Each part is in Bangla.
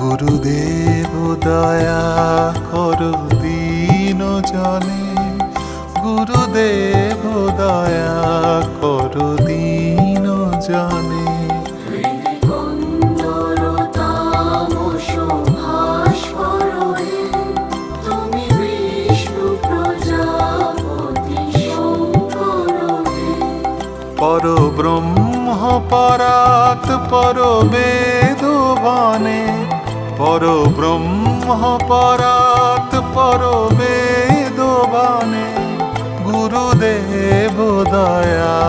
গুরুদেব দয়া করো দীন জনে, গুরুদেব দয়া করো দীন জনে। পর ব্রহ্ম পরাৎ পর বেদবানে, পর ব্রহ্ম পরাৎ পর বেদবানে, গুরুদেব দয়া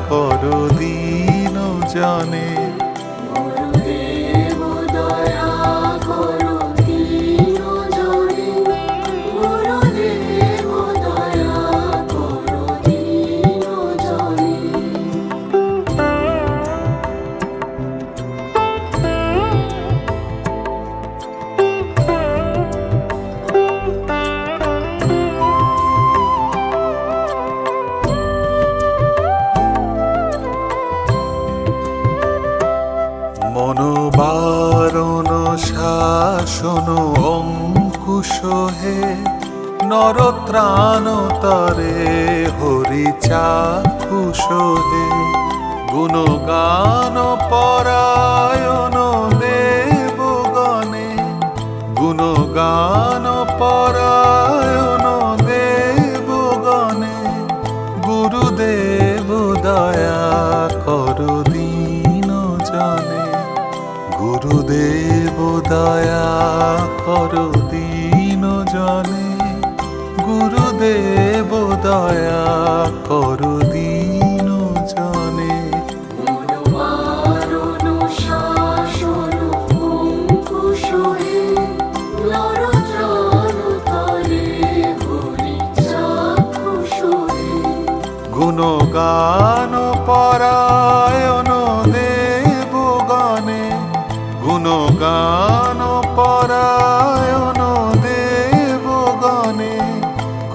করো দীন জনে। মনোবারণ শাসন অঙ্কুশ হে, নরত্রাণ তরে হরি চাক্ষুষ হে। গুণগান পরায়ণ দেবগণে, গুণগান পরায়ণ দেবগণে, গুরুদেব দয়া করো দীন জনে। গুরুদেব দয়া করো দীন জনে, গুরুদেব দয়া করো দীন জনে। গুণগান পরায়ণ দেবগণে, গুণগান পরায়ণ দেবগণে,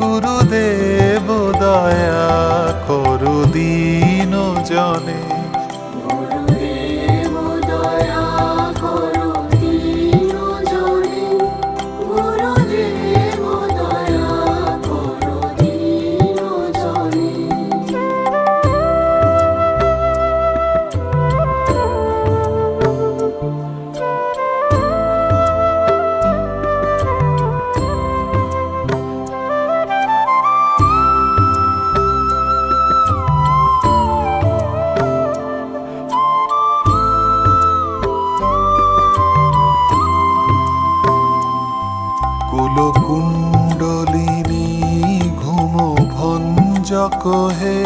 গুরুদেব দয়া করো দীন জনে। কুলকুণ্ডলিনী ঘুম ভঞ্জক হে,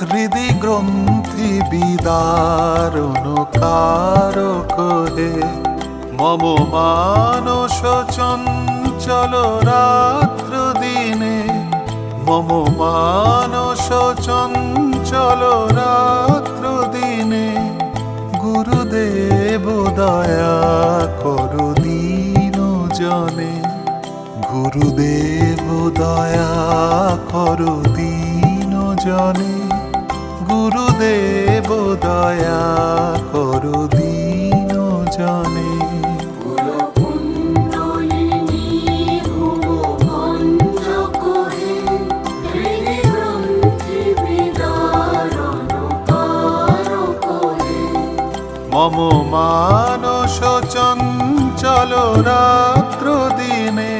হৃদি গ্রন্থি বিদারণ কারক হে। মম মানস চঞ্চল রাত্র দিনে, মম মানস চঞ্চল রাত্র দিনে, গুরুদেব দয়া করো দীন জনে। গুরুদেব দয়া করো দীন জনে, গুরুদেব দয়া করো দীন জনে। মম মানস চঞ্চল রাত্র দিনে,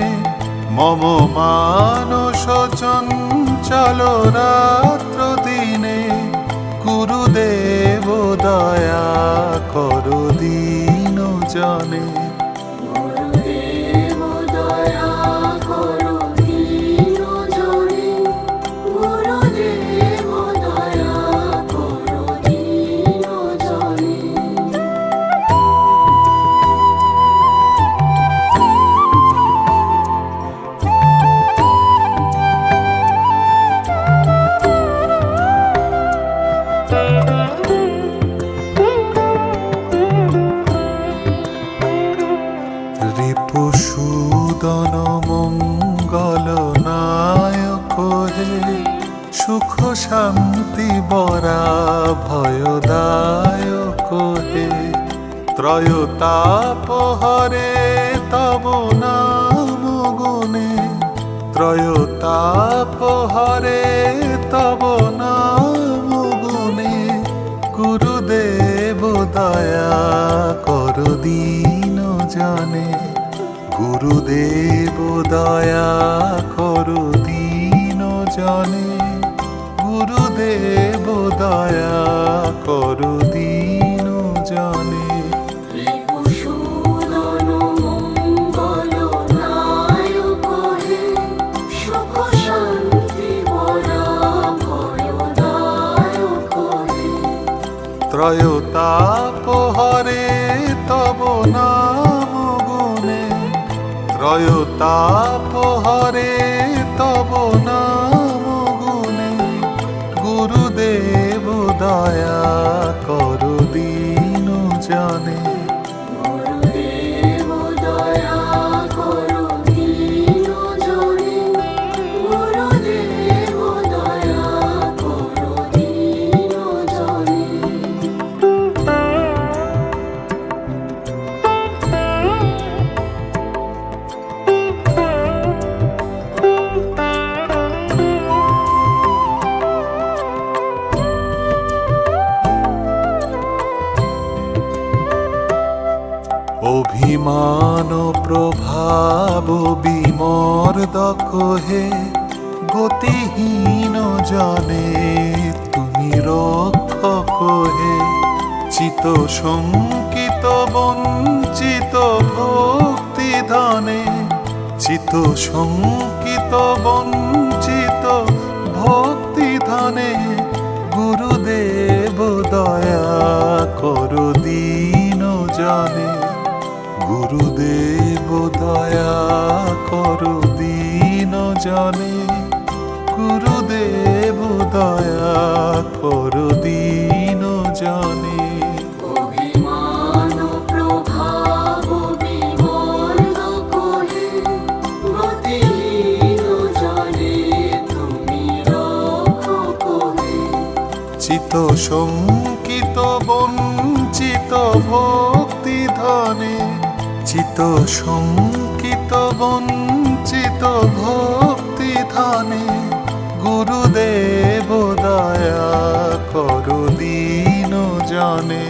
মম মানস চঞ্চল রাত্র দিনে, গুরুদেব দয়া করো দীন জনে। রিপুসূদন মঙ্গল নায়ক হে, সুখ শান্তি বরা ভয়দায়ক হে। ত্রয়োতাপ হরে তাপহরে তব নাম গুণে গুরুদেব দয়া কর দীন জনে গুরুদেব দয়া কর দীন জনে গুরুদেব দয়া কর দীন জনে ত্রয়োতাপহরে তব নাম গুণে ত্রয়োতাপহরে তব নাম গুণে গুরুদেব দয়া কর দীন জনে অভিমান প্রভাব বিমর্দক হে গতিহীন জনে তুমি রক্ষক হে চিত শঙ্কিত বঞ্চিত ভক্তি ধনে চিত শঙ্কিত বঞ্চিত ভক্তি ধনে গুরুদেব দয়া কর দীন জনে গুরুদেব দয়া কর দীন জনে গুরুদেব দয়া কর দীন জনে চিত শঙ্কিত বঞ্চিত ভক্তি ধনে চিত শঙ্কিত বঞ্চিত ভক্তি ধনে গুরুদেব দয়া কর দীন জনে